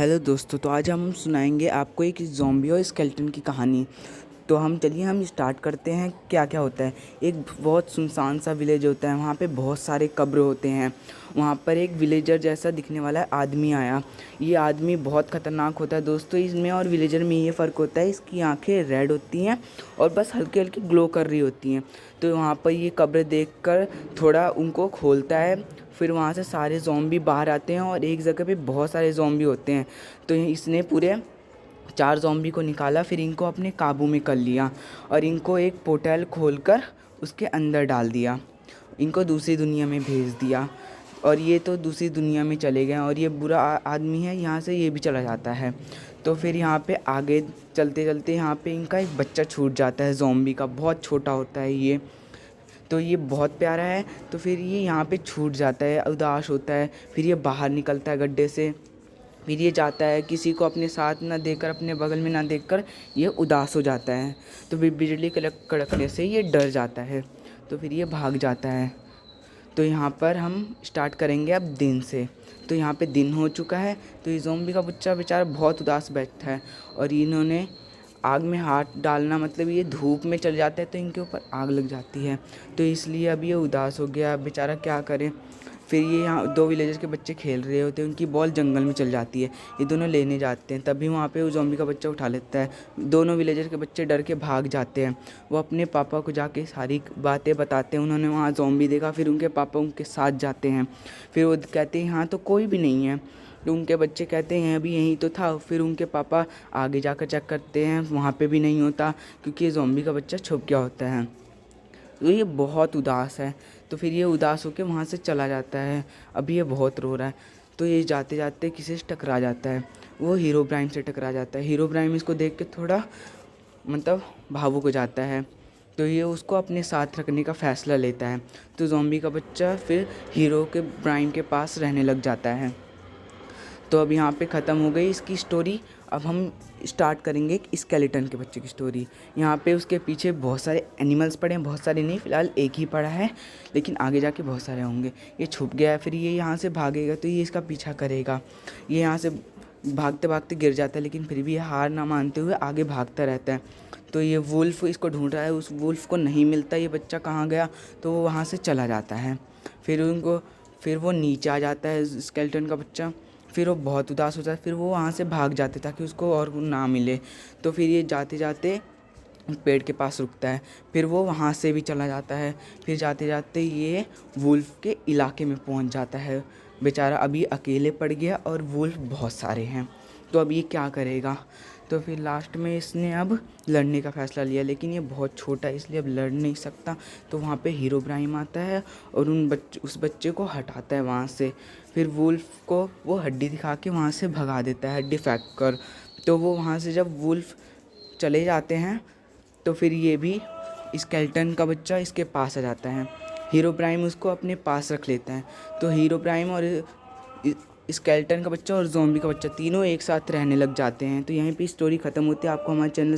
Hello दोस्तों, तो आज हम सुनाएंगे आपको एक ज़ॉम्बी और स्केलेटन की कहानी। तो हम स्टार्ट करते हैं। क्या क्या होता है। एक बहुत सुनसान सा विलेज होता है, वहाँ पे बहुत सारे कब्र होते हैं। वहाँ पर एक विलेजर जैसा दिखने वाला आदमी आया। ये आदमी बहुत ख़तरनाक होता है दोस्तों। इसमें और विलेजर में ये फ़र्क होता है, इसकी आंखें रेड होती हैं और बस हल्की हल्की ग्लो कर रही होती हैं। तो वहाँ पर ये कब्र देखकर थोड़ा उनको खोलता है। फिर वहाँ से सारे ज़ॉम्बी बाहर आते हैं और एक जगह पे बहुत सारे ज़ॉम्बी होते हैं। तो इसने पूरे 4 ज़ॉम्बी को निकाला, फिर इनको अपने काबू में कर लिया और इनको एक पोर्टल खोलकर उसके अंदर डाल दिया। इनको दूसरी दुनिया में भेज दिया और ये तो दूसरी दुनिया में चले गए और ये बुरा आदमी है, यहाँ से ये भी चला जाता है। तो फिर यहाँ पे आगे चलते चलते यहाँ पे इनका एक बच्चा छूट जाता है ज़ॉम्बी का। बहुत छोटा होता है ये, तो ये बहुत प्यारा है। तो फिर ये यहाँ पे छूट जाता है, उदास होता है। फिर ये बाहर निकलता है गड्ढे से। फिर ये जाता है, किसी को अपने साथ ना देखकर, अपने बगल में ना देखकर ये उदास हो जाता है। तो फिर बिजली कड़कने से ये डर जाता है, तो फिर ये भाग जाता है। तो यहाँ पर हम स्टार्ट करेंगे अब दिन से। तो यहाँ पे दिन हो चुका है। तो ये ज़ॉम्बी का बच्चा बेचारा बहुत उदास बैठा है और इन्होंने आग में हाथ डालना मतलब ये धूप में चले जाते हैं तो इनके ऊपर आग लग जाती है। तो इसलिए अब ये उदास हो गया, बेचारा क्या करे। फिर ये यहाँ 2 विलेजर्स के बच्चे खेल रहे होते हैं, उनकी बॉल जंगल में चल जाती है। ये दोनों लेने जाते हैं, तभी वहाँ पे वो ज़ॉम्बी का बच्चा उठा लेता है। दोनों विलेजर के बच्चे डर के भाग जाते हैं। वो अपने पापा को जाके सारी बातें बताते हैं, उन्होंने वहाँ ज़ॉम्बी देखा। फिर उनके पापा उनके साथ जाते हैं। फिर वो कहते हैं यहाँ तो कोई भी नहीं है। तो उनके बच्चे कहते हैं अभी यहीं तो था। फिर उनके पापा आगे जाकर चेक करते हैं, वहाँ पे भी नहीं होता, क्योंकि ये ज़ॉम्बी का बच्चा छुप गया होता है। तो ये बहुत उदास है। तो फिर ये उदास होकर वहाँ से चला जाता है। अभी ये बहुत रो रहा है। तो ये जाते जाते किसी से टकरा जाता है। वो हीरोब्राइम से टकरा जाता है। हीरोब्राइम इसको देख के थोड़ा मतलब भावुक हो जाता है। तो ये उसको अपने साथ रखने का फ़ैसला लेता है। तो ज़ॉम्बी का बच्चा फिर हीरो के ब्राइम के पास रहने लग जाता है। तो अब यहाँ पे ख़त्म हो गई इसकी स्टोरी। अब हम स्टार्ट करेंगे एक स्केलेटन के बच्चे की स्टोरी। यहाँ पे उसके पीछे बहुत सारे एनिमल्स पड़े हैं, बहुत सारे नहीं, फ़िलहाल एक ही पड़ा है, लेकिन आगे जाके बहुत सारे होंगे। ये छुप गया है, फिर ये यहाँ से भागेगा तो ये इसका पीछा करेगा। ये यहाँ से भागते भागते गिर जाता है, लेकिन फिर भी ये हार ना मानते हुए आगे भागता रहता है। तो ये वुल्फ इसको ढूंढ रहा है, उस वुल्फ को नहीं मिलता, ये बच्चा कहाँ गया, तो वो वहाँ से चला जाता है। फिर वो नीचे आ जाता है स्केलेटन का बच्चा। फिर वो बहुत उदास होता है, फिर वो वहाँ से भाग जाते ताकि उसको और ना मिले। तो फिर ये जाते जाते पेड़ के पास रुकता है। फिर वो वहाँ से भी चला जाता है। फिर जाते जाते ये वुल्फ के इलाके में पहुँच जाता है। बेचारा अभी अकेले पड़ गया और वुल्फ बहुत सारे हैं। तो अब ये क्या करेगा। तो फिर लास्ट में इसने अब लड़ने का फ़ैसला लिया, लेकिन ये बहुत छोटा है इसलिए अब लड़ नहीं सकता। तो वहाँ पे हीरोब्राइम आता है और उस बच्चे को हटाता है वहाँ से। फिर वुल्फ को वो हड्डी दिखा के वहाँ से भगा देता है, हड्डी फेंक कर। तो वो वहाँ से जब वुल्फ चले जाते हैं तो फिर ये भी स्केलेटन का बच्चा इसके पास आ जाता है। हीरोब्राइम उसको अपने पास रख लेता है। तो हीरोब्राइम और स्केलेटन का बच्चा और ज़ॉम्बी का बच्चा तीनों एक साथ रहने लग जाते हैं। तो यहीं पे स्टोरी ख़त्म होती है। आपको हमारे चैनल